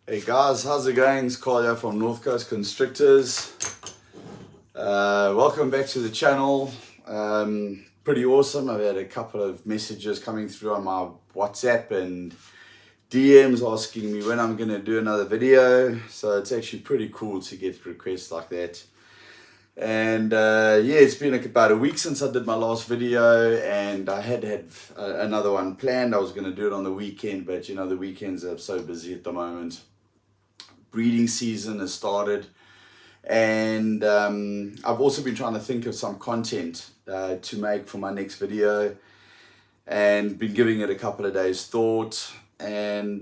Hey guys, how's it going? It's Carl here from North Coast Constrictors. Welcome back to the channel. Pretty awesome. I've had a couple of messages coming through on my WhatsApp and DMs asking me when I'm going to do another video. So it's actually pretty cool to get requests like that. And yeah, it's been about a week since I did my last video, and I had another one planned. I was going to do it on the weekend, but you know, the weekends are so busy at the moment. Breeding season has started, and I've also been trying to think of some content to make for my next video, and been giving it a couple of days thought. And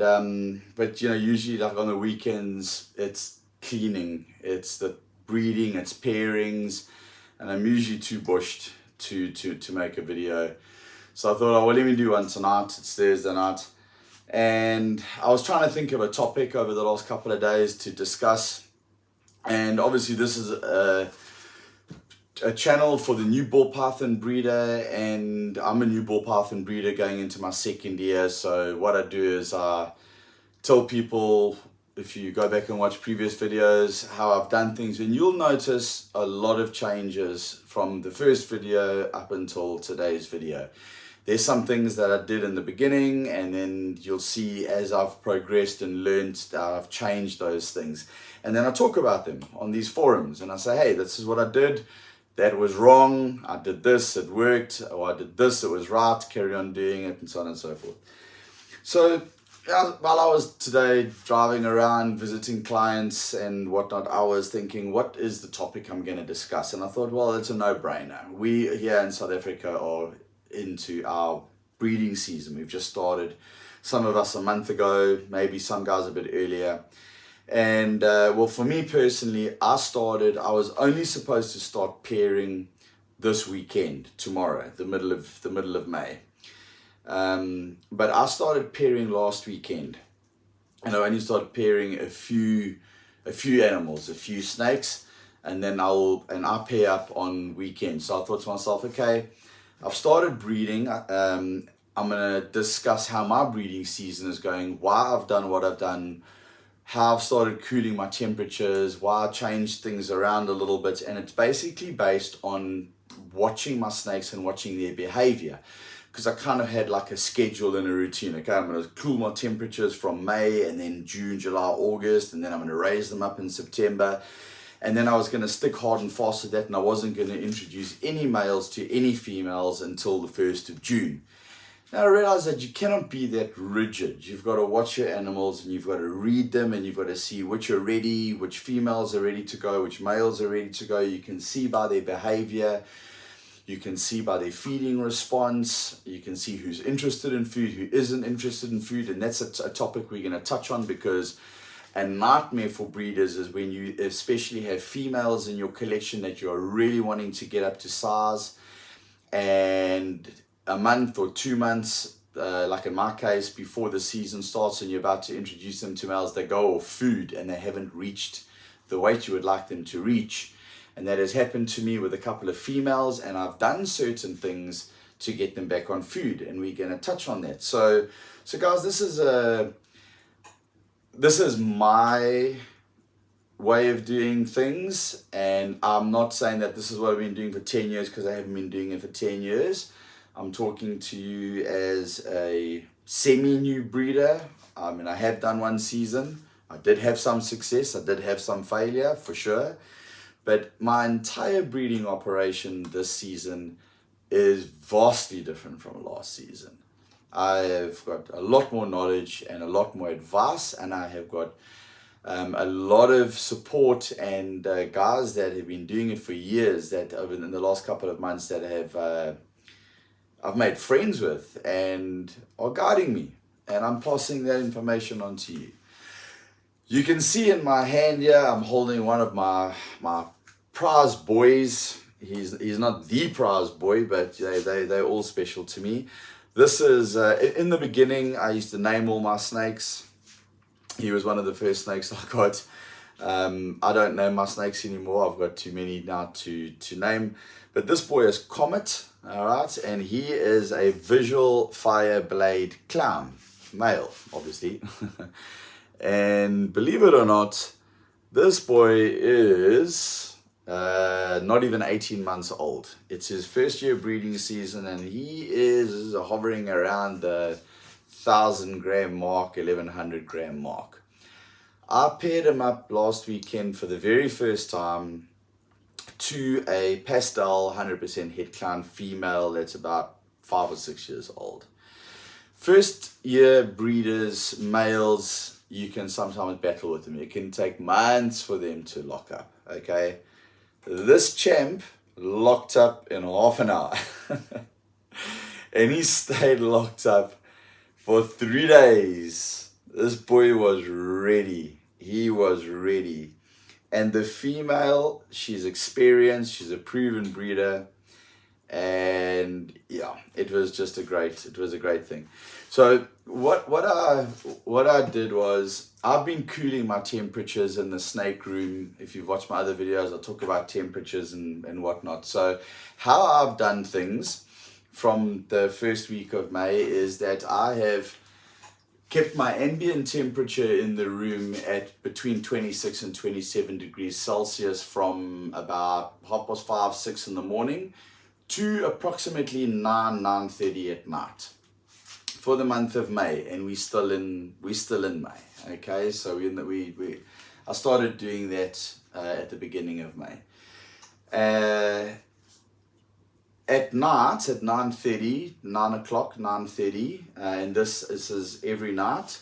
but you know, usually like on the weekends it's cleaning, it's the breeding, it's pairings, and I'm usually too bushed to make a video. So I thought, oh well, let me do one tonight. It's Thursday night. And I was trying to think of a topic over the last couple of days to discuss. And obviously this is a channel for the new Bull Python breeder, and I'm a new Bull Python breeder going into my second year. So what I do is I tell people, if you go back and watch previous videos, how I've done things, and you'll notice a lot of changes from the first video up until today's video. There's some things that I did in the beginning, and then you'll see as I've progressed and learned that I've changed those things. And then I talk about them on these forums, and I say, hey, this is what I did. That was wrong. I did this, it worked. Or I did this, it was right. Carry on doing it, and so on and so forth. So while I was today driving around, visiting clients and whatnot, I was thinking, what is the topic I'm going to discuss? And I thought, well, it's a no-brainer. We here in South Africa are into our breeding season. We've just started, some of us a month ago, maybe some guys a bit earlier. And well, for me personally, I was only supposed to start pairing this weekend, tomorrow, the middle of May. But I started pairing last weekend, and I only started pairing a few animals, a few snakes, and then I pair up on weekends. So I thought to myself, okay, I've started breeding. I'm going to discuss how my breeding season is going, why I've done what I've done, how I've started cooling my temperatures, why I changed things around a little bit. And it's basically based on watching my snakes and watching their behavior. Because I kind of had like a schedule and a routine. Okay, I'm going to cool my temperatures from May, and then June, July, August, and then I'm going to raise them up in September. And then I was going to stick hard and fast with that, and I wasn't going to introduce any males to any females until the 1st of June. Now I realized that you cannot be that rigid. You've got to watch your animals, and you've got to read them, and you've got to see which are ready, which females are ready to go, which males are ready to go. You can see by their behavior. You can see by their feeding response. You can see who's interested in food, who isn't interested in food. And that's a topic we're going to touch on, because a nightmare for breeders is when you especially have females in your collection that you're really wanting to get up to size, and a month or 2 months, like in my case, before the season starts and you're about to introduce them to males, they go off food and they haven't reached the weight you would like them to reach. And that has happened to me with a couple of females, and I've done certain things to get them back on food, and we're going to touch on that. So guys, this is my way of doing things, and I'm not saying that this is what I've been doing for 10 years, because I haven't been doing it for 10 years. I'm talking to you as a semi-new breeder. I mean, I have done one season. I did have some success. I did have some failure, for sure. But my entire breeding operation this season is vastly different from last season. I have got a lot more knowledge and a lot more advice, and I have got a lot of support and guys that have been doing it for years, that over in the last couple of months, that have I've made friends with and are guiding me, and I'm passing that information on to you. You can see in my hand here, I'm holding one of my prize boys. He's not the prize boy, but they're all special to me. This is, in the beginning, I used to name all my snakes. He was one of the first snakes I got. I don't name my snakes anymore. I've got too many now to name. But this boy is Comet, all right? And he is a visual fire blade clown, male, obviously. And believe it or not, this boy is not even 18 months old. It's his first year breeding season, and he is hovering around the 1,000 gram mark, 1,100 gram mark. I paired him up last weekend for the very first time to a pastel 100% het clown female that's about 5 or 6 years old. First year breeders, males, you can sometimes battle with them. It can take months for them to lock up, okay? This champ locked up in half an hour. And he stayed locked up for 3 days. This boy was ready. He was ready. And the female, she's experienced, she's a proven breeder. And yeah, it was a great thing. So what I did was, I've been cooling my temperatures in the snake room. If you've watched my other videos, I talk about temperatures and whatnot. So how I've done things from the first week of May is that I have kept my ambient temperature in the room at between 26 and 27 degrees Celsius from about 5:30, 6 in the morning to approximately 9:30 at night for the month of May, and we're still in May. Okay, so I started doing that at the beginning of May. At night, at 9:30, 9 o'clock, 9:30, and this is every night,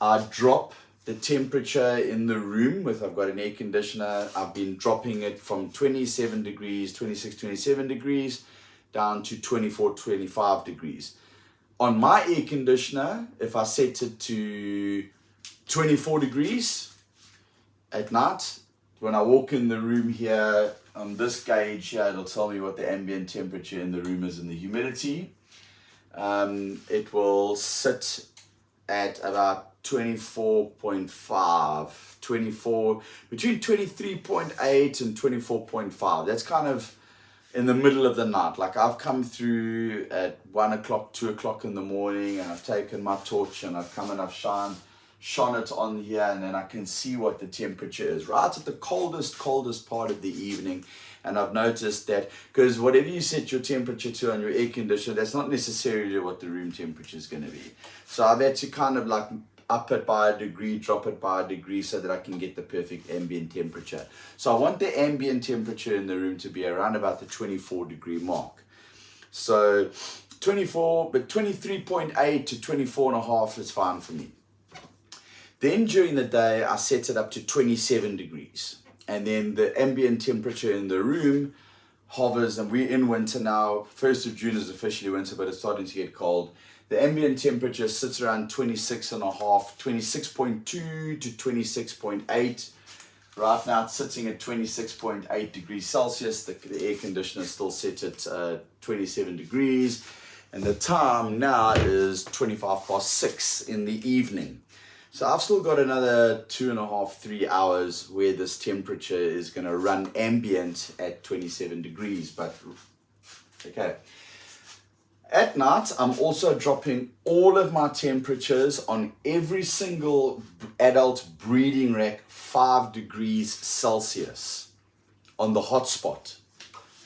I drop the temperature in the room I've got an air conditioner. I've been dropping it from 27 degrees, 26, 27 degrees, down to 24, 25 degrees. On my air conditioner, if I set it to 24 degrees at night, when I walk in the room here, on this gauge here, it'll tell me what the ambient temperature in the room is and the humidity. It will sit at about 24.5, between 23.8 and 24.5. That's kind of in the middle of the night. Like, I've come through at 1 o'clock, 2 o'clock in the morning, and I've taken my torch and I've come and I've shone it on here, and then I can see what the temperature is right at the coldest part of the evening. And I've noticed that, because whatever you set your temperature to on your air conditioner, that's not necessarily what the room temperature is going to be. So I've had to kind of like up it by a degree, drop it by a degree, so that I can get the perfect ambient temperature. So I want the ambient temperature in the room to be around about the 24 degree mark. So 24, but 23.8 to 24.5 is fine for me. Then during the day, I set it up to 27 degrees. And then the ambient temperature in the room hovers, and we're in winter now. 1st of June is officially winter, but it's starting to get cold. The ambient temperature sits around 26.5, 26.2 to 26.8. Right now it's sitting at 26.8 degrees Celsius. The air conditioner is still set at 27 degrees. And the time now is 6:25 in the evening. So I've still got another 2.5, 3 hours where this temperature is going to run ambient at 27 degrees. But okay. At night, I'm also dropping all of my temperatures on every single adult breeding rack 5 degrees Celsius on the hotspot.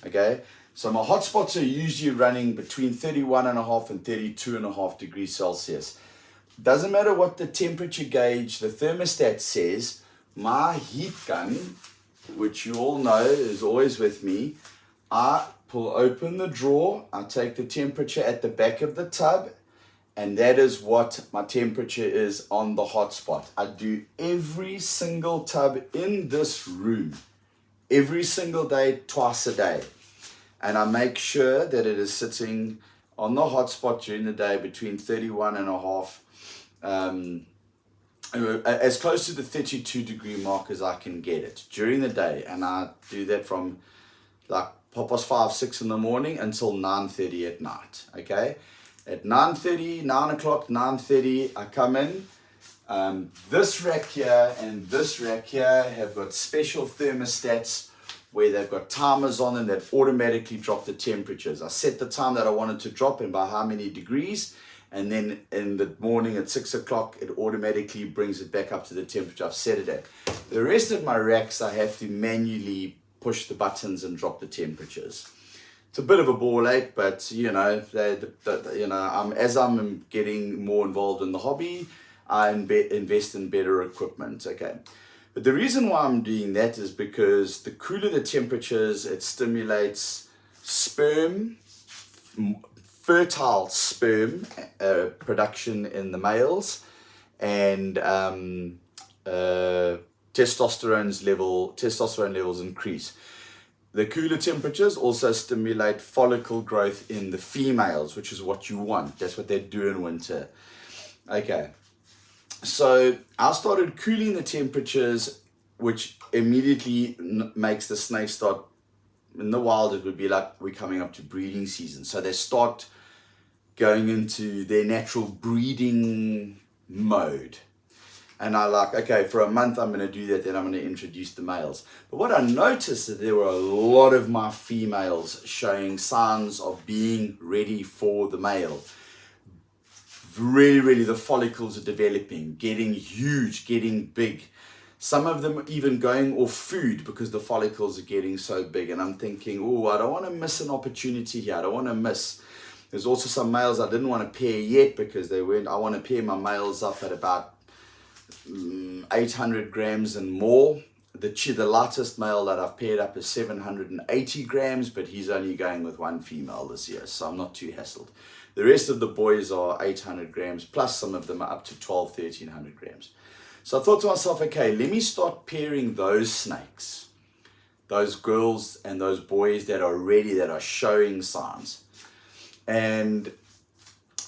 Okay. So my hotspots are usually running between 31.5 and 32.5 degrees Celsius. Doesn't matter what the temperature gauge, the thermostat says, my heat gun, which you all know is always with me, I pull open the drawer, I take the temperature at the back of the tub, and that is what my temperature is on the hotspot. I do every single tub in this room, every single day, twice a day. And I make sure that it is sitting on the hotspot during the day between 31.5 as close to the 32 degree mark as I can get it during the day. And I do that from like 5:30, 6 in the morning until 9:30 at night. Okay, at 9:30, 9 o'clock, 9:30, I come in. This rack here and this rack here have got special thermostats where they've got timers on them that automatically drop the temperatures. I set the time that I wanted to drop and by how many degrees, and then in the morning at 6 o'clock, it automatically brings it back up to the temperature I've set it at. The rest of my racks, I have to manually push the buttons and drop the temperatures. It's a bit of a ball ache, but you know, as I'm getting more involved in the hobby, I invest in better equipment. Okay, but the reason why I'm doing that is because the cooler the temperatures, it stimulates sperm, fertile sperm production in the males, and testosterone levels increase. The cooler temperatures also stimulate follicle growth in the females, which is what you want. That's what they do in winter. Okay, so I started cooling the temperatures, which immediately makes the snakes start. In the wild, it would be like we're coming up to breeding season. So they start going into their natural breeding mode. And I like, okay, for a month I'm going to do that, then I'm going to introduce the males. But what I noticed is there were a lot of my females showing signs of being ready for the male. Really, the follicles are developing, getting huge, getting big. Some of them even going off food because the follicles are getting so big. And I'm thinking, oh, I don't want to miss an opportunity here. I don't want to miss. There's also some males I didn't want to pair yet because I want to pair my males up at about 800 grams and more. The lightest male that I've paired up is 780 grams, but he's only going with one female this year, so I'm not too hassled. The rest of the boys are 800 grams, plus some of them are up to 1300 grams. So I thought to myself, okay, let me start pairing those snakes, those girls and those boys that are ready, that are showing signs. And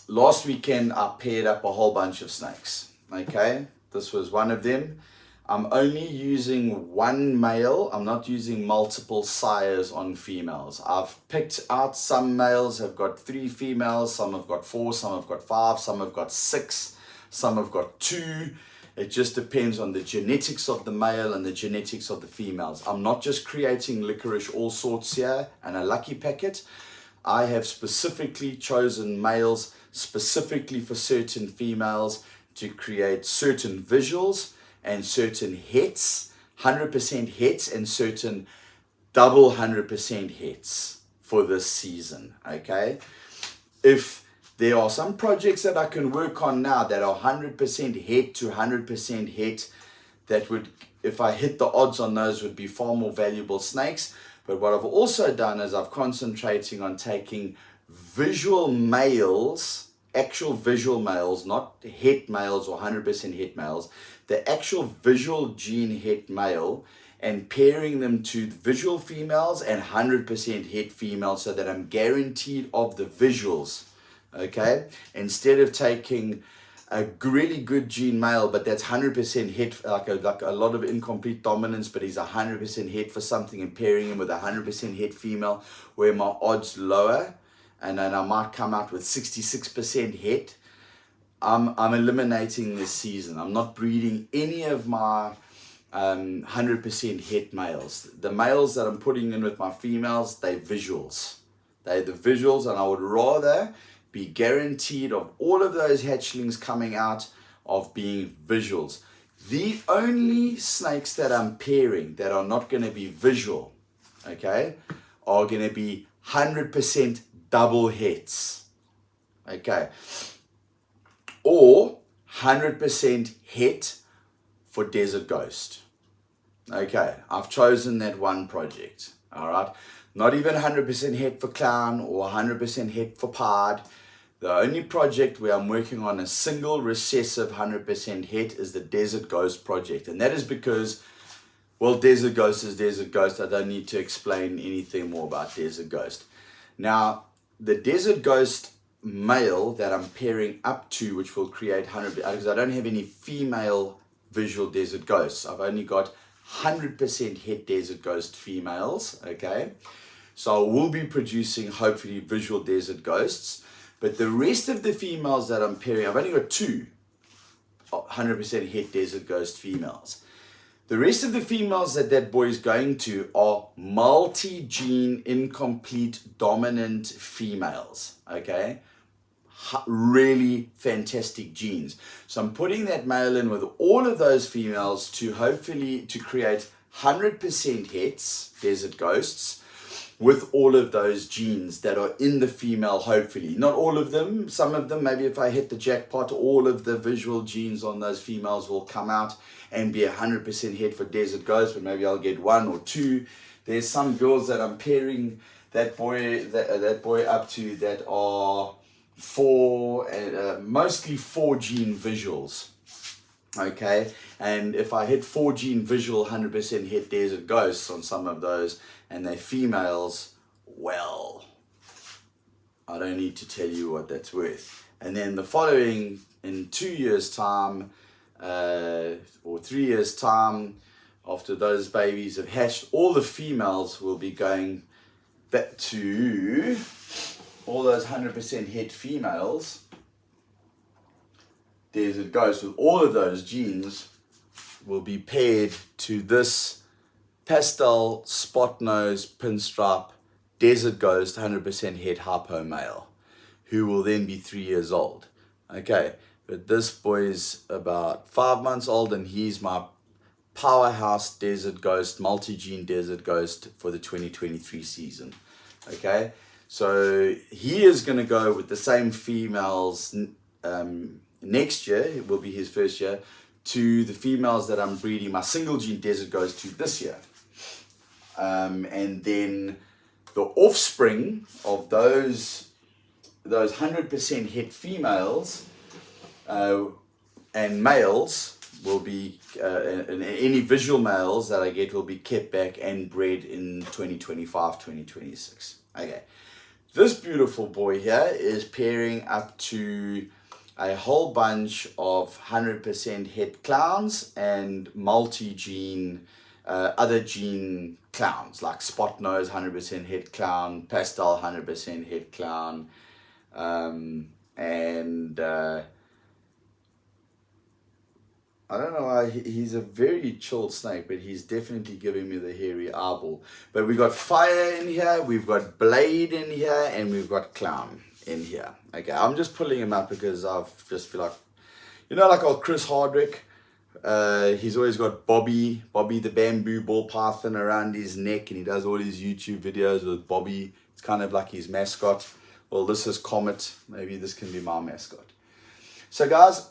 last weekend I paired up a whole bunch of snakes. Okay, this was one of them. I'm only using one male. I'm not using multiple sires on females. I've picked out some males have got 3 females, some have got 4, some have got 5, some have got 6, some have got 2. It just depends on the genetics of the male and the genetics of the females. I'm not just creating licorice all sorts here and a lucky packet. I have specifically chosen males specifically for certain females to create certain visuals and certain hits, 100% hits, and certain double 100% hits for this season. Okay, if there are some projects that I can work on now that are 100% hit to 100% hit, that would, if I hit the odds on those, would be far more valuable snakes. But what I've also done is I've concentrating on taking visual males, actual visual males, not het males or 100% het males, the actual visual gene het male, and pairing them to visual females and 100% het females so that I'm guaranteed of the visuals. Okay, instead of taking a really good gene male, but that's 100% hit, like a lot of incomplete dominance, but he's 100% hit for something, and pairing him with a 100% hit female, where my odds lower, and then I might come out with 66% hit. I'm eliminating this season. I'm not breeding any of my 100% hit males. The males that I'm putting in with my females, they're visuals. They're the visuals, and I would rather be guaranteed of all of those hatchlings coming out of being visuals. The only snakes that I'm pairing that are not going to be visual, okay, are going to be 100% double hits, okay, or 100% hit for Desert Ghost. Okay, I've chosen that one project, all right. Not even 100% hit for Clown or 100% hit for Pied. The only project where I'm working on a single recessive 100% hit is the Desert Ghost project. And that is because, well, Desert Ghost is Desert Ghost. I don't need to explain anything more about Desert Ghost. Now, the Desert Ghost male that I'm pairing up to, which will create 100%, because I don't have any female visual Desert Ghosts. I've only got 100% hit Desert Ghost females, okay? So I will be producing, hopefully, visual Desert Ghosts. But the rest of the females that I'm pairing, I've only got 2 100% hit Desert Ghost females. The rest of the females that boy is going to are multi-gene, incomplete, dominant females, okay? really fantastic genes. So I'm putting that male in with all of those females to hopefully to create 100% hets, desert ghosts, with all of those genes that are in the female, hopefully. Not all of them, some of them, maybe if I hit the jackpot, all of the visual genes on those females will come out and be 100% het for desert ghosts, but maybe I'll get 1 or 2. There's some girls that I'm pairing that boy up to that are mostly 4 gene visuals. Okay, and if I hit 4 gene visual 100% het desert ghosts on some of those and they're females, well, I don't need to tell you what that's worth. And then the following, in 2 years time or 3 years time, after those babies have hatched, all the females will be going back to all those 100% het females. Desert ghost with all of those genes will be paired to this pastel spot nose pinstripe desert ghost 100% het hypo male, who will then be 3 years old. Okay, but this boy's about 5 months old, and he's my powerhouse desert ghost, multi-gene desert ghost for the 2023 season. Okay, so he is going to go with the same females next year. It will be his first year, to the females that I'm breeding my single gene desert ghost to this year. And then the offspring of those 100% het females and males will be, and any visual males that I get will be kept back and bred in 2025, 2026. Okay, this beautiful boy here is pairing up to a whole bunch of 100% het clowns and multi-gene, other gene clowns, like spot nose 100% het clown, pastel 100% het clown, and I don't know why he's a very chilled snake, but he's definitely giving me the hairy eyeball. But we've got fire in here, we've got blade in here, and we've got clown in here. Okay, I'm just pulling him up because I just feel like, you know, like old Chris Hardwick, he's always got Bobby the bamboo ball python around his neck, and he does all his YouTube videos with Bobby. It's kind of like his mascot. Well, this is Comet. Maybe this can be my mascot. So guys,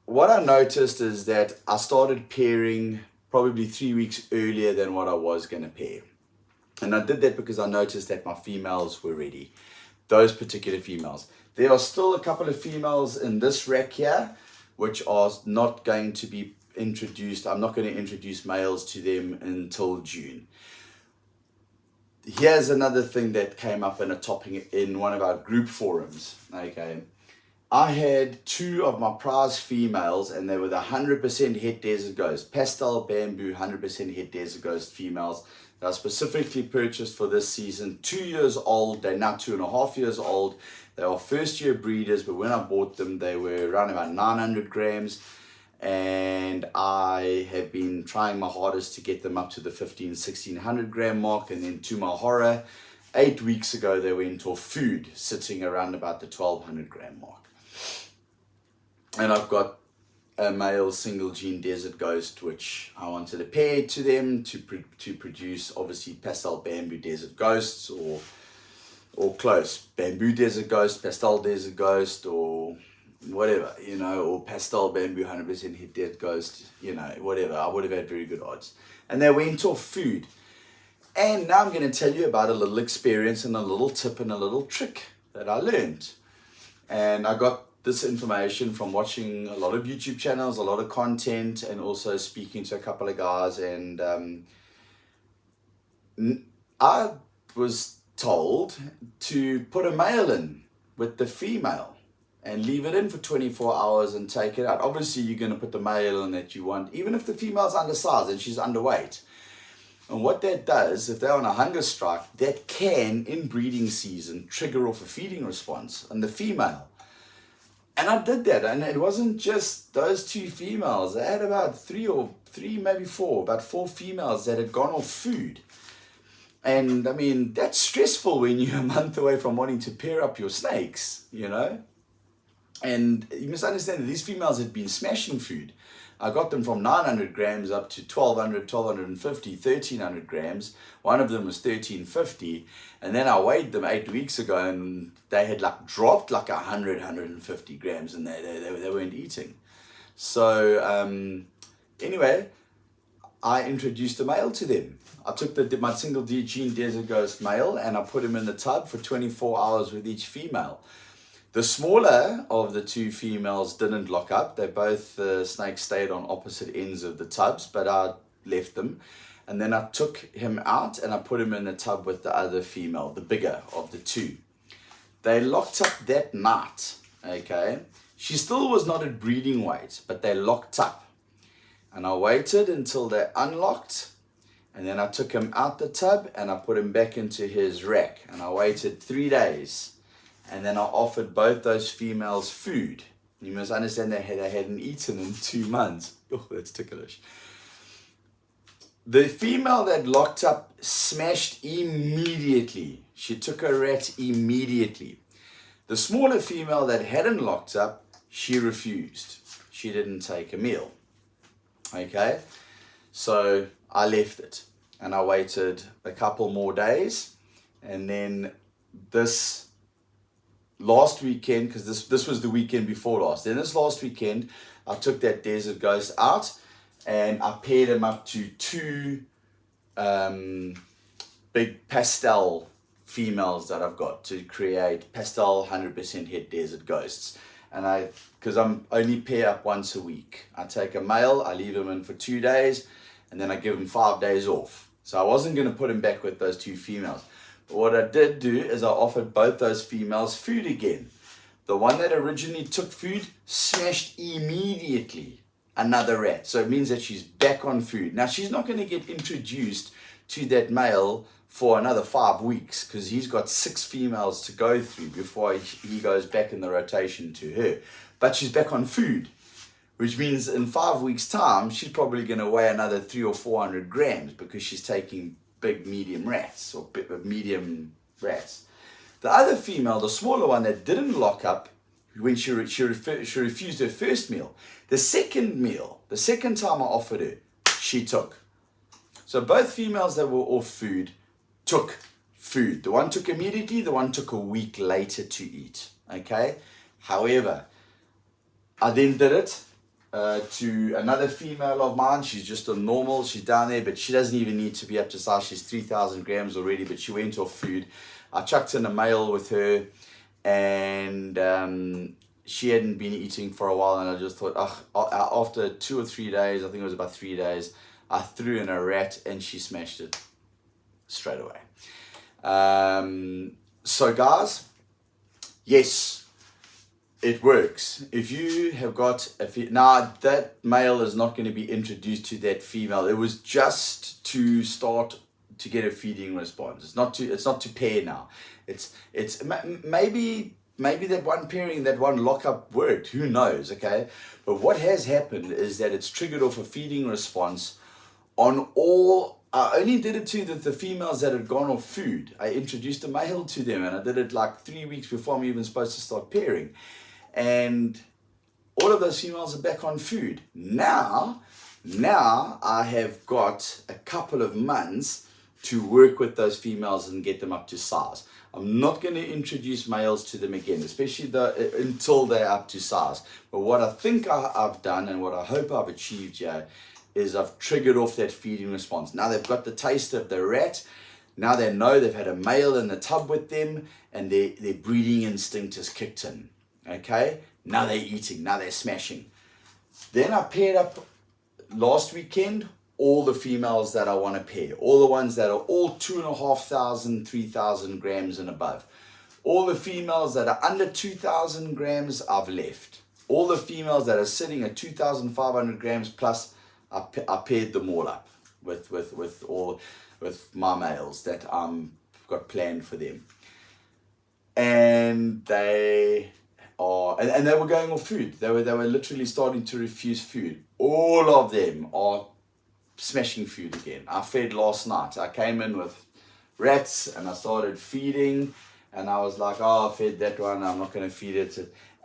what I noticed is that I started pairing probably 3 weeks earlier than what I was going to pair. And I did that because I noticed that my females were ready. Those particular females. There are still a couple of females in this rack here, which are not going to be introduced. I'm not going to introduce males to them until June. Here's another thing that came up in a topic in one of our group forums. Okay, I had 2 of my prize females, and they were the 100% het desert ghost, pastel bamboo 100% het desert ghost females. They are specifically purchased for this season. 2 years old. They're now 2.5 years old. They are first year breeders, but when I bought them, they were around about 900 grams. And I have been trying my hardest to get them up to the 1600 gram mark. And then to my horror, 8 weeks ago, they went off food, sitting around about the 1200 gram mark. And I've got a male single gene desert ghost, which I wanted to pair to them to produce obviously pastel bamboo desert ghosts, or close bamboo desert ghost, pastel desert ghost, or whatever, you know, or pastel bamboo 100% het desert ghost, you know, whatever. I would have had very good odds. And they went off food. And now I'm going to tell you about a little experience and a little tip and a little trick that I learned. And I got this information from watching a lot of YouTube channels, a lot of content, and also speaking to a couple of guys. And I was told to put a male in with the female and leave it in for 24 hours and take it out. Obviously, you're going to put the male in that you want, even if the female's undersized and she's underweight. And what that does, if they're on a hunger strike, that can, in breeding season, trigger off a feeding response on the female. And I did that, and it wasn't just those 2 females. I had about 4 females that had gone off food. And I mean, that's stressful when you're a month away from wanting to pair up your snakes, you know. And you must understand that these females had been smashing food. I got them from 900 grams up to 1200, 1250, 1300 grams. One of them was 1350. And then I weighed them 8 weeks ago and they had like dropped like 100, 150 grams and they weren't eating. So anyway, I introduced a male to them. I took my single gene Desert Ghost male and I put him in the tub for 24 hours with each female. The smaller of the two females didn't lock up. They both, the snakes stayed on opposite ends of the tubs, but I left them. And then I took him out and I put him in the tub with the other female, the bigger of the two. They locked up that night, okay? She still was not at breeding weight, but they locked up. And I waited until they unlocked. And then I took him out the tub and I put him back into his rack. And I waited 3 days. And then I offered both those females food. You must understand they hadn't eaten in 2 months. Oh, that's ticklish. The female that locked up smashed immediately. She took a rat immediately. The smaller female that hadn't locked up, she refused. She didn't take a meal. Okay? So I left it. And I waited a couple more days. And then this last weekend, because this was the weekend before last. Then this last weekend, I took that Desert Ghost out and I paired him up to 2 big pastel females that I've got to create pastel 100% het Desert Ghosts. And because I'm only pair up once a week. I take a male, I leave him in for 2 days, and then I give him 5 days off. So I wasn't going to put him back with those 2 females. What I did do is I offered both those females food again. The one that originally took food smashed immediately another rat. So it means that she's back on food. Now she's not going to get introduced to that male for another 5 weeks because he's got 6 females to go through before he goes back in the rotation to her. But she's back on food, which means in 5 weeks' time, she's probably going to weigh another 300 or 400 grams because she's taking big medium rats or medium rats. The other female, the smaller one that didn't lock up when she refused her first meal, the second meal, the second time I offered her, she took. So both females that were off food took food. The one took immediately, the one took a week later to eat. Okay? However, I then did it to another female of mine. She's just a normal, she's down there, but she doesn't even need to be up to size. She's 3,000 grams already, but she went off food. I chucked in a male with her, and she hadn't been eating for a while, and I just thought, after 2 or 3 days, I think it was about 3 days, I threw in a rat and she smashed it straight away. So guys, yes, it works. If you have got now that male is not going to be introduced to that female. It was just to start to get a feeding response. It's not to pair now. It's maybe that one pairing, that one lockup worked. Who knows? Okay, but what has happened is that it's triggered off a feeding response on all. I only did it to the females that had gone off food. I introduced a male to them, and I did it like 3 weeks before I'm even supposed to start pairing. And all of those females are back on food. Now I have got a couple of months to work with those females and get them up to size. I'm not going to introduce males to them again, especially until they're up to size. But what I think I've done and what I hope I've achieved here is I've triggered off that feeding response. Now they've got the taste of the rat. Now they know they've had a male in the tub with them and their breeding instinct has kicked in. Okay, now they're eating, now they're smashing. Then I paired up last weekend all the females that I want to pair, all the ones that are all 2,500, 3,000 grams and above. All the females that are under 2,000 grams, I've left. All the females that are sitting at 2,500 grams plus, I paired them all up with my males that got planned for them. And they were going off food. They were literally starting to refuse food. All of them are smashing food again. I fed last night. I came in with rats and I started feeding, and I was like, I fed that one, I'm not going to feed it.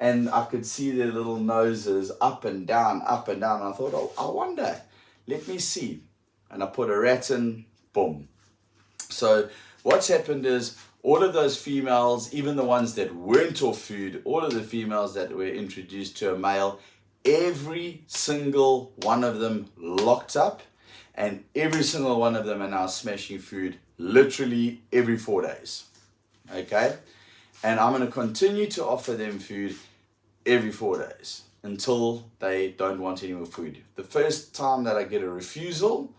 and I could see their little noses up and down, up and down. And I thought, oh, I wonder, let me see. And I put a rat in, boom. So what's happened is all of those females, even the ones that weren't off food, all of the females that were introduced to a male, every single one of them locked up, and every single one of them are now smashing food literally every 4 days. Okay? And I'm going to continue to offer them food every 4 days until they don't want any more food. The first time that I get a refusal,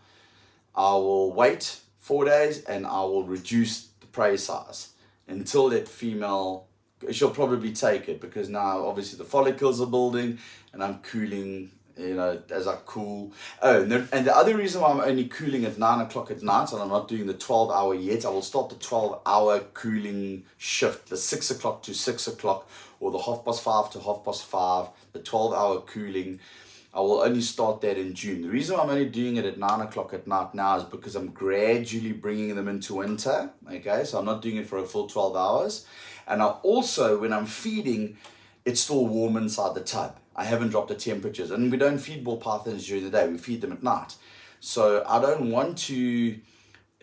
I will wait 4 days and I will reduce the prey size until that female, she'll probably take it, because now obviously the follicles are building and I'm cooling, as I cool. Oh, and the other reason why I'm only cooling at 9 o'clock at night and I'm not doing the 12-hour yet, I will start the 12-hour cooling shift, the 6 o'clock to 6 o'clock, or the 5:30 to 5:30, the 12-hour cooling. I will only start that in June. The reason why I'm only doing it at 9 o'clock at night now is because I'm gradually bringing them into winter. Okay, so I'm not doing it for a full 12 hours. And I also, when I'm feeding, it's still warm inside the tub. I haven't dropped the temperatures, and we don't feed ball pythons during the day. We feed them at night. So I don't want to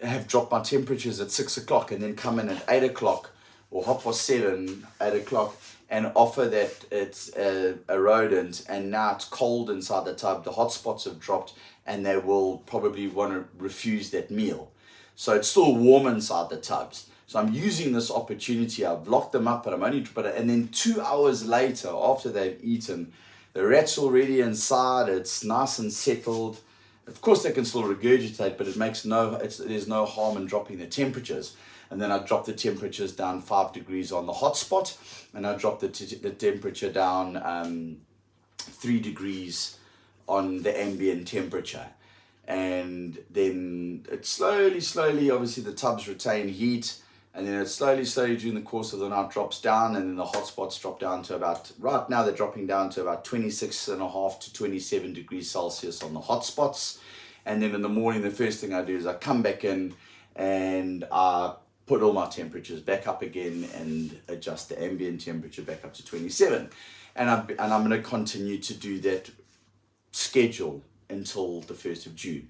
have dropped my temperatures at 6 o'clock and then come in at 8 o'clock or 7:30, 8 o'clock, and offer that it's a rodent and now it's cold inside the tub, the hot spots have dropped, and they will probably want to refuse that meal. So it's still warm inside the tubs. So I'm using this opportunity. I've locked them up, and then 2 hours later, after they've eaten, the rat's already inside, it's nice and settled. Of course they can still regurgitate, but there's no harm in dropping the temperatures. And then I drop the temperatures down 5 degrees on the hot spot, and I drop the temperature down 3 degrees on the ambient temperature. And then it slowly, obviously the tubs retain heat, and then it slowly during the course of the night drops down, and then the hot spots drop down to about, right now they're dropping down to about 26.5 to 27 degrees Celsius on the hot spots. And then in the morning, the first thing I do is I come back in and I put all my temperatures back up again and adjust the ambient temperature back up to 27. And I'm going to continue to do that schedule until the 1st of June.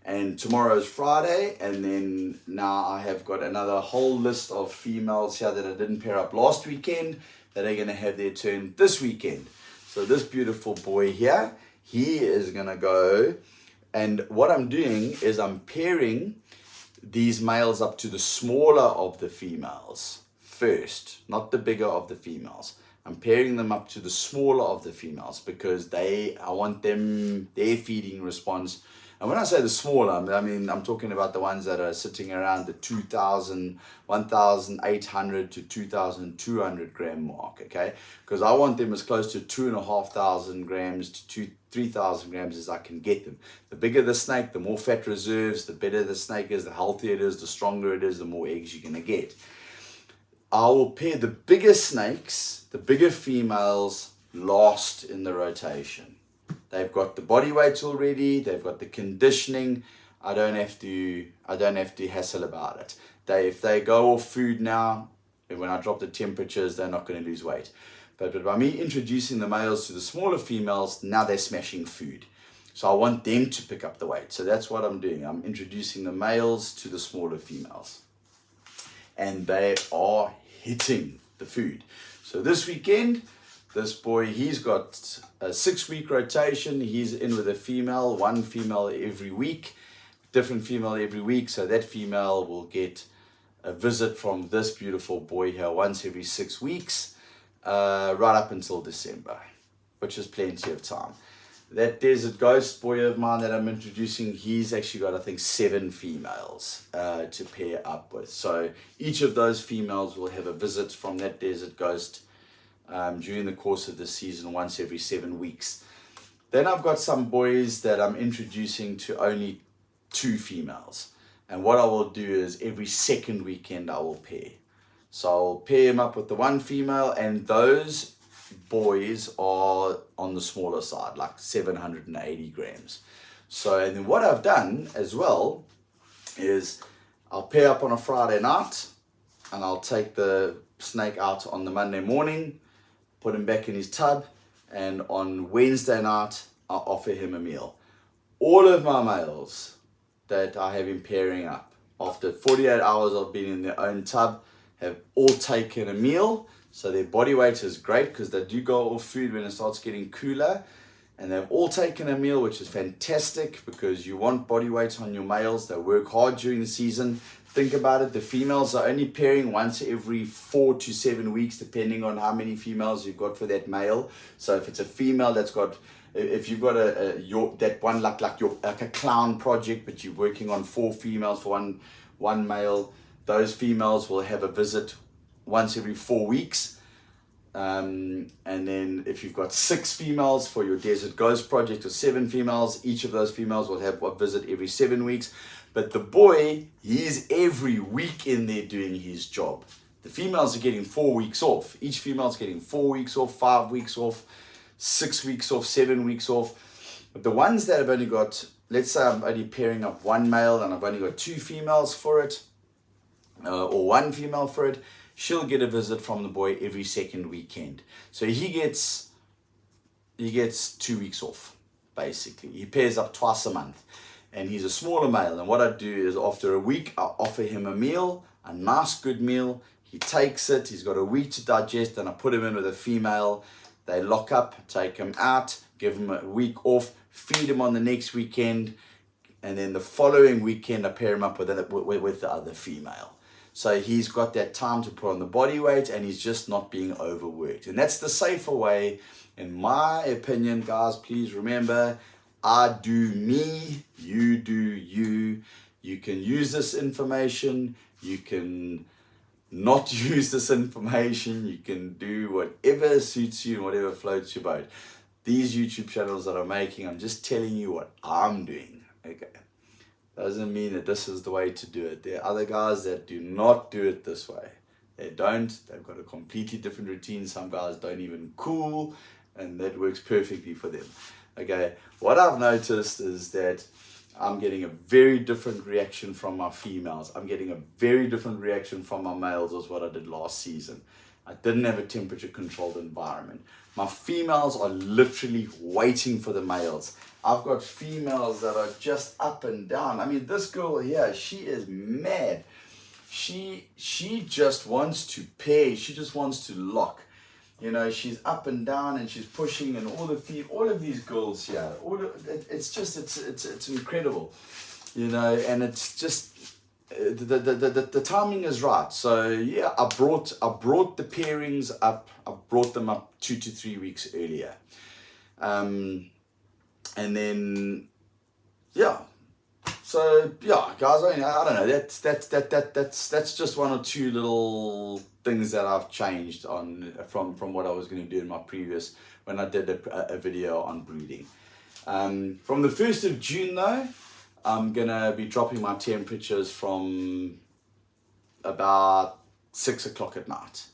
And tomorrow is Friday, and then now I have got another whole list of females here that I didn't pair up last weekend that are going to have their turn this weekend. So this beautiful boy here, he is going to go, and what I'm doing is I'm pairing these males up to the smaller of the females first, not the bigger of the females. I'm pairing them up to the smaller of the females because I want their feeding response. And when I say the smaller, I mean, I'm talking about the ones that are sitting around the 1,800 to 2,200 gram mark, okay? Because I want them as close to 2,500 grams to 3,000 grams as I can get them. The bigger the snake, the more fat reserves, the better the snake is, the healthier it is, the stronger it is, the more eggs you're going to get. I will pair the bigger snakes, the bigger females, last in the rotation. They've got the body weights already, they've got the conditioning. I don't have to hassle about it. If they go off food now, and when I drop the temperatures, they're not going to lose weight. But by me introducing the males to the smaller females, now they're smashing food. So I want them to pick up the weight. So that's what I'm doing. I'm introducing the males to the smaller females. And they are hitting the food. So this weekend, this boy, he's got a 6-week rotation. He's in with a female, one female every week, different female every week. So that female will get a visit from this beautiful boy here once every 6 weeks, right up until December, which is plenty of time. That Desert Ghost boy of mine that I'm introducing, he's actually got, I think, 7 females to pair up with. So each of those females will have a visit from that Desert Ghost during the course of the season once every 7 weeks. Then I've got some boys that I'm introducing to only 2 females. And what I will do is every second weekend I will pair. So I'll pair him up with the one female, and those boys are on the smaller side, like 780 grams. So, and then what I've done as well is I'll pair up on a Friday night and I'll take the snake out on the Monday morning, put him back in his tub, and on Wednesday night, I offer him a meal. All of my males that I have been pairing up, after 48 hours of being in their own tub, have all taken a meal. So their body weight is great because they do go off food when it starts getting cooler. And they've all taken a meal, which is fantastic because you want body weight on your males. They work hard during the season. Think about it, the females are only pairing once every 4 to 7 weeks, depending on how many females you've got for that male. So if it's a female that's got, if you've got that one like a clown project, but you're working on 4 females for one male, those females will have a visit once every 4 weeks. And then if you've got 6 females for your Desert Ghost project, or 7 females, each of those females will have a visit every 7 weeks. But the boy, he's every week in there doing his job. The females are getting 4 weeks off. Each female's getting 4 weeks off, 5 weeks off, 6 weeks off, 7 weeks off. But the ones that have only got, let's say I'm only pairing up 1 male and I've only got 2 females for it, or 1 female for it, she'll get a visit from the boy every 2nd weekend. So he gets 2 weeks off, basically. He pairs up twice a month. And he's a smaller male. And what I do is after a week, I offer him a meal, a nice good meal. He takes it. He's got a week to digest. And I put him in with a female. They lock up, take him out, give him a week off, feed him on the next weekend. And then the following weekend, I pair him up with the other female. So he's got that time to put on the body weight and he's just not being overworked. And that's the safer way, in my opinion, guys. Please remember, I do me, you do you. You can use this information. You can not use this information. You can do whatever suits you and whatever floats your boat. These YouTube channels that I'm making, I'm just telling you what I'm doing. Okay. Doesn't mean that this is the way to do it. There are other guys that do not do it this way. They don't. They've got a completely different routine. Some guys don't even cool, and that works perfectly for them. Okay, what I've noticed is that I'm getting a very different reaction from my females. I'm getting a very different reaction from my males as what I did last season. I didn't have a temperature controlled environment. My females are literally waiting for the males. I've got females that are just up and down. I mean, this girl here, she is mad. She just wants to pair. She just wants to lock. You know, she's up and down and she's pushing, and all of these girls here, it's incredible, you know, and it's just the timing is right. So yeah, I brought the pairings up. I brought them up 2 to 3 weeks earlier, and then yeah. So yeah, guys, I don't know. That's just 1 or 2 little things that I've changed on from what I was going to do in my previous, when I did a video on breeding. From the 1st of June though, I'm gonna be dropping my temperatures from about 6 o'clock at night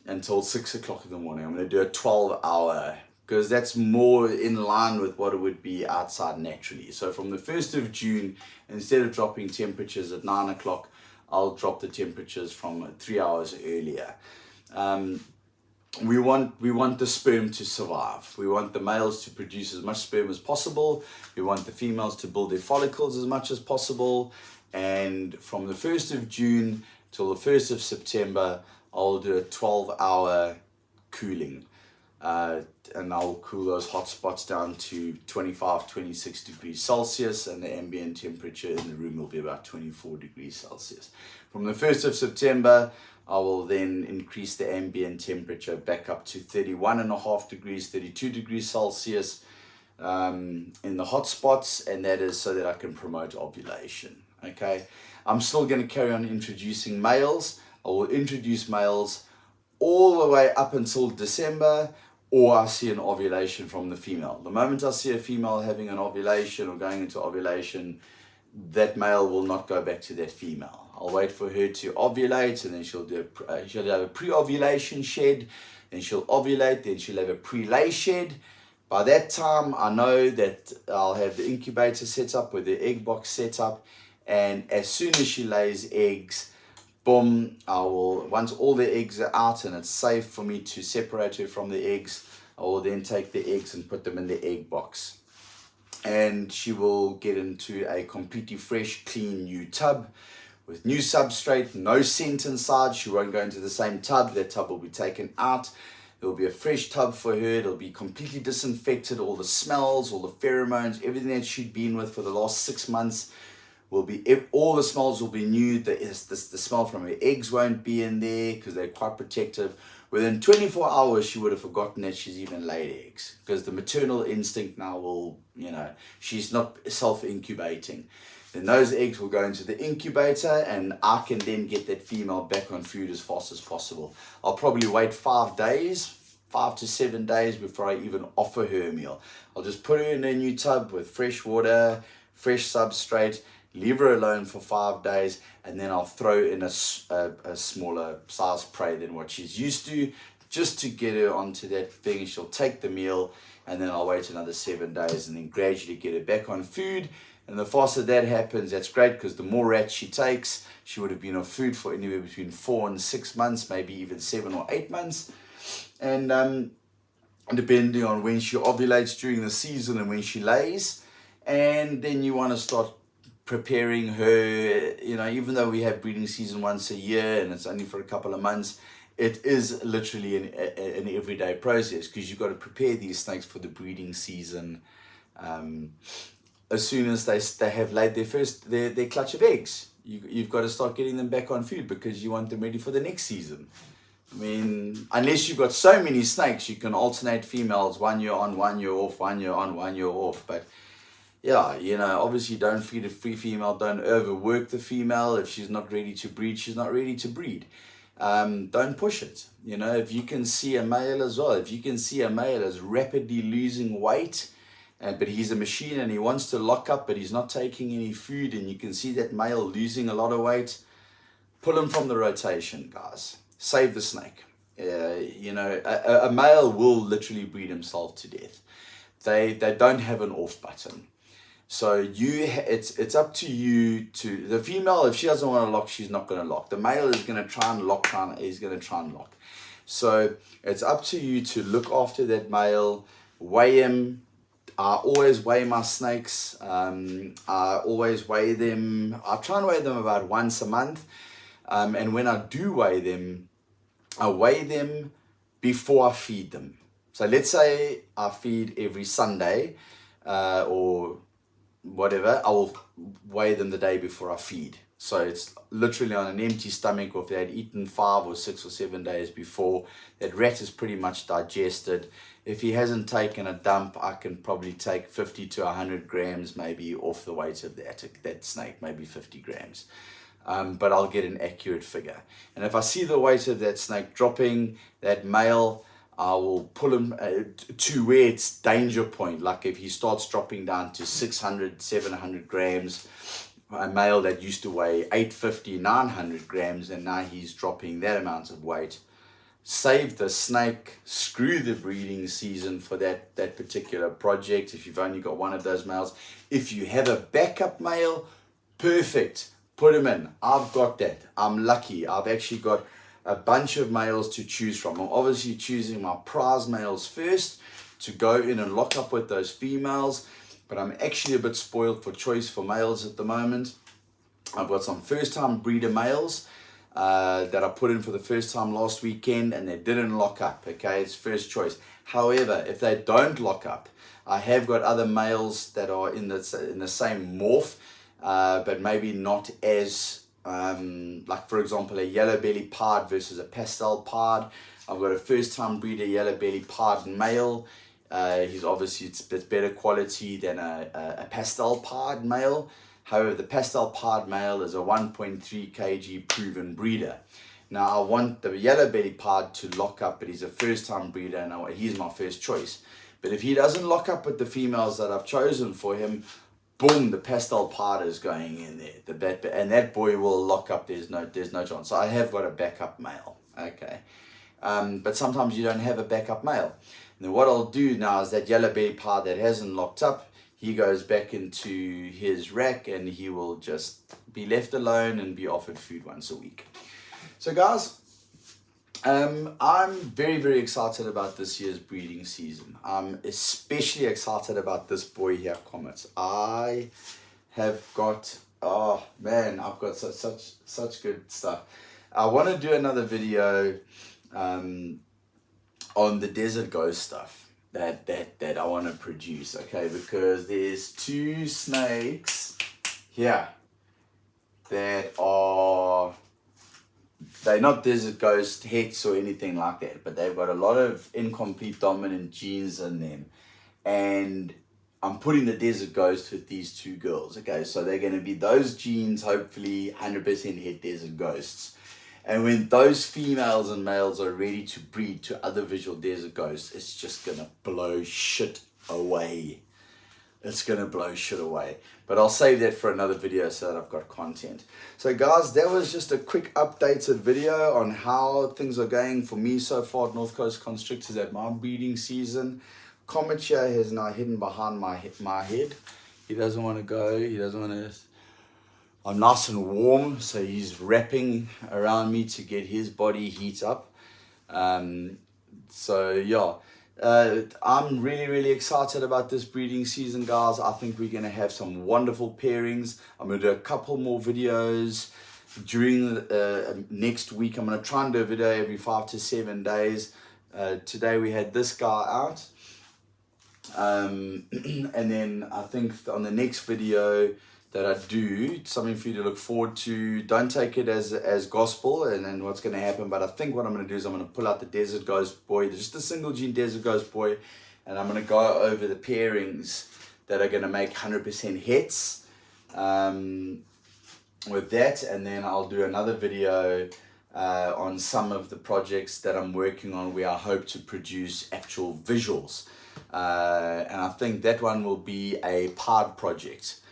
until 6 o'clock in the morning. I'm gonna do a 12-hour, because that's more in line with what it would be outside naturally. So from the 1st of June, instead of dropping temperatures at 9 o'clock, I'll drop the temperatures from 3 hours earlier. We want the sperm to survive. We want the males to produce as much sperm as possible. We want the females to build their follicles as much as possible. And from the 1st of June till the 1st of September, I'll do a 12-hour cooling. And I'll cool those hot spots down to 25, 26 degrees Celsius, and the ambient temperature in the room will be about 24 degrees Celsius. From the 1st of September, I will then increase the ambient temperature back up to 31.5 degrees, 32 degrees Celsius in the hot spots, and that is so that I can promote ovulation. Okay, I'm still going to carry on introducing males. I will introduce males all the way up until December, or I see an ovulation from the female. The moment I see a female having an ovulation or going into ovulation, that male will not go back to that female. I'll wait for her to ovulate, and then she'll have a pre-ovulation shed, then she'll ovulate, then she'll have a pre-lay shed. By that time, I know that I'll have the incubator set up with the egg box set up, and as soon as she lays eggs, boom, once all the eggs are out and it's safe for me to separate her from the eggs, I will then take the eggs and put them in the egg box. And she will get into a completely fresh, clean, new tub with new substrate, no scent inside. She won't go into the same tub. That tub will be taken out. There will be a fresh tub for her. It'll be completely disinfected. All the smells, all the pheromones, everything that she'd been with for the last 6 months will be, all the smells will be new. The smell from her eggs won't be in there because they're quite protective. Within 24 hours, she would have forgotten that she's even laid eggs, because the maternal instinct now will, she's not self-incubating. Then those eggs will go into the incubator, and I can then get that female back on food as fast as possible. I'll probably wait 5 to 7 days before I even offer her a meal. I'll just put her in a new tub with fresh water, fresh substrate, leave her alone for 5 days, and then I'll throw in a smaller size prey than what she's used to, just to get her onto that thing. She'll take the meal, and then I'll wait another 7 days and then gradually get her back on food. And the faster that happens, that's great, because the more rats she takes, she would have been on food for anywhere between 4 and 6 months, maybe even 7 or 8 months. And depending on when she ovulates during the season and when she lays. And then you want to start preparing her, even though we have breeding season once a year and it's only for a couple of months, it is literally an everyday process, because you've got to prepare these snakes for the breeding season. As soon as they have laid their clutch of eggs, you've got to start getting them back on food, because you want them ready for the next season. I mean, unless you've got so many snakes, you can alternate females 1 year on, 1 year off, 1 year on, 1 year off. But yeah, obviously don't feed a free female, don't overwork the female. If she's not ready to breed, she's not ready to breed. Don't push it. If you can see a male as well, if you can see a male is rapidly losing weight, but he's a machine and he wants to lock up, but he's not taking any food, and you can see that male losing a lot of weight, pull him from the rotation, guys. Save the snake. A male will literally breed himself to death. They don't have an off button. So it's up to you to, the female, if she doesn't want to lock, she's not going to lock. The male is going to try and lock, So it's up to you to look after that male, weigh him. I always weigh my snakes. I always weigh them. I try and weigh them about once a month. And when I do weigh them, I weigh them before I feed them. So let's say I feed every Sunday or whatever, I will weigh them the day before I feed. So it's literally on an empty stomach, or if they had eaten 5 or 6 or 7 days before, that rat is pretty much digested. If he hasn't taken a dump, I can probably take 50 to 100 grams maybe off the weight of that snake, maybe 50 grams. But I'll get an accurate figure. And if I see the weight of that snake dropping, that male, I will pull him to where it's danger point. Like if he starts dropping down to 600, 700 grams, a male that used to weigh 850, 900 grams, and now he's dropping that amount of weight. Save the snake, screw the breeding season for that particular project if you've only got one of those males. If you have a backup male, perfect. Put him in. I've got that. I'm lucky. I've actually got a bunch of males to choose from. I'm obviously choosing my prize males first to go in and lock up with those females, but I'm actually a bit spoiled for choice for males at the moment. I've got some first-time breeder males that I put in for the first time last weekend, and they didn't lock up. Okay, it's first choice. However, if they don't lock up, I have got other males that are in the same morph, but maybe not as like for example a yellow belly pard versus a pastel pard. I've got a first time breeder yellow belly pard male. He's obviously it's better quality than a pastel pard male. However, the pastel pard male is a 1.3 kg proven breeder. Now I want the yellow belly pard to lock up, but he's a first time breeder and he's my first choice. But if he doesn't lock up with the females that I've chosen for him, boom, the pastel pard is going in there. And that boy will lock up. There's no chance. So I have got a backup male. Okay. But sometimes you don't have a backup male. And then what I'll do now is that yellow belly pard that hasn't locked up, he goes back into his rack and he will just be left alone and be offered food once a week. So guys, I'm very, very excited about this year's breeding season. I'm especially excited about this boy here, Comet. I have got, oh man, I've got such good stuff. I want to do another video on the Desert Ghost stuff that I want to produce, okay? Because there's two snakes here that are, they're not Desert Ghost hets or anything like that, but they've got a lot of incomplete dominant genes in them. And I'm putting the Desert Ghost with these two girls, okay? So they're going to be those genes, hopefully 100% het Desert Ghosts. And when those females and males are ready to breed to other visual Desert Ghosts, it's just going to blow shit away. It's going to blow shit away. But I'll save that for another video so that I've got content. So guys, that was just a quick updated video on how things are going for me so far at North Coast Constrictors at my breeding season. Comet here is now hidden behind my head. He doesn't want to go. He doesn't want to... I'm nice and warm, so he's wrapping around me to get his body heat up. So yeah, I'm really, really excited about this breeding season, guys. I think we're going to have some wonderful pairings. I'm going to do a couple more videos during next week. I'm going to try and do a video every 5 to 7 days. Today we had this guy out. And then I think on the next video that I do, something for you to look forward to. Don't take it as gospel and then what's going to happen, but I think what I'm going to do is I'm going to pull out the Desert Ghost boy, just a single gene Desert Ghost boy, and I'm going to go over the pairings that are going to make 100% hits with that, and then I'll do another video on some of the projects that I'm working on where I hope to produce actual visuals. And I think that one will be a pod project.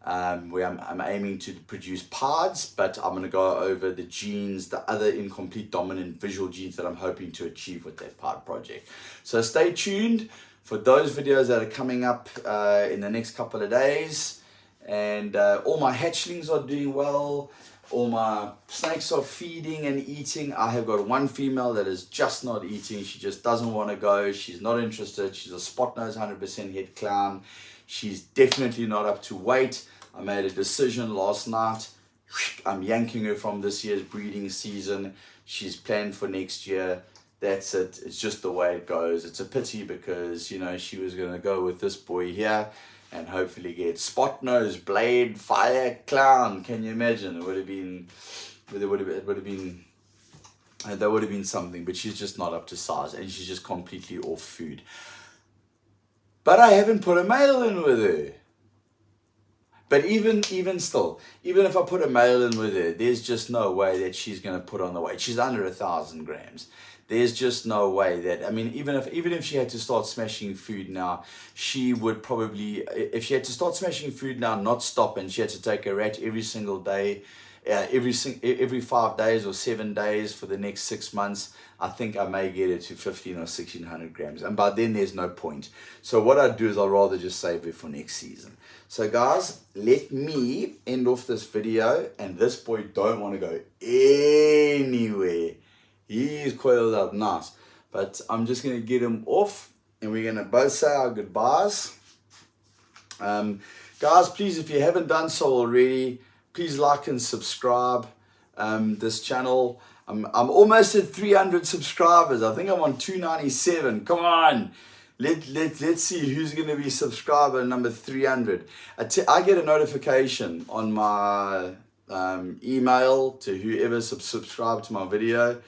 Where I'm aiming to produce pods, but I'm going to go over the genes, the other incomplete dominant visual genes that I'm hoping to achieve with that pod project. So stay tuned for those videos that are coming up in the next couple of days. And all my hatchlings are doing well. All my snakes are feeding and eating. I have got one female that is just not eating. She just doesn't want to go. She's not interested. She's a spot nose 100% het clown. She's definitely not up to weight. I made a decision last night. I'm yanking her from this year's breeding season. She's planned for next year. That's it. It's just the way it goes. It's a pity because, you know, she was going to go with this boy here and hopefully get spot nose, blade, fire, clown. Can you imagine? It would have been, that would have been something, but she's just not up to size and she's just completely off food. But I haven't put a male in with her. But even still, even if I put a male in with her, there's just no way that she's going to put on the weight. She's under 1,000 grams. There's just no way that, I mean, even if she had to start smashing food now, she would probably, if she had to start smashing food now, not stop, and she had to take a rat every single day, every 5 days or 7 days for the next 6 months, I think I may get it to 1,500 or 1,600 grams. And by then there's no point. So what I'd do is I'll rather just save it for next season. So guys, let me end off this video. And this boy don't want to go anywhere. He's coiled up nice. But I'm just going to get him off. And we're going to both say our goodbyes. Guys, please, if you haven't done so already, please like and subscribe this channel. I'm almost at 300 subscribers. I think I'm on 297. Come on. Let's see who's going to be subscriber number 300. I get a notification on my email to whoever subscribed to my video.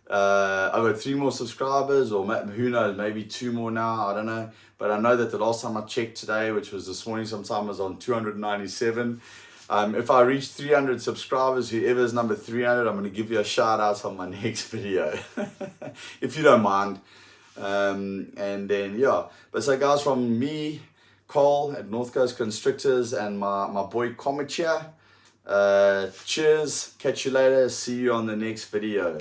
I've got 3 more subscribers, or who knows, maybe 2 more now. I don't know. But I know that the last time I checked today, which was this morning sometime, I was on 297. If I reach 300 subscribers, whoever's number 300, I'm going to give you a shout out on my next video. If you don't mind. And then, yeah. But so guys, from me, Cole at North Coast Constrictors, and my boy Comet here, cheers. Catch you later. See you on the next video.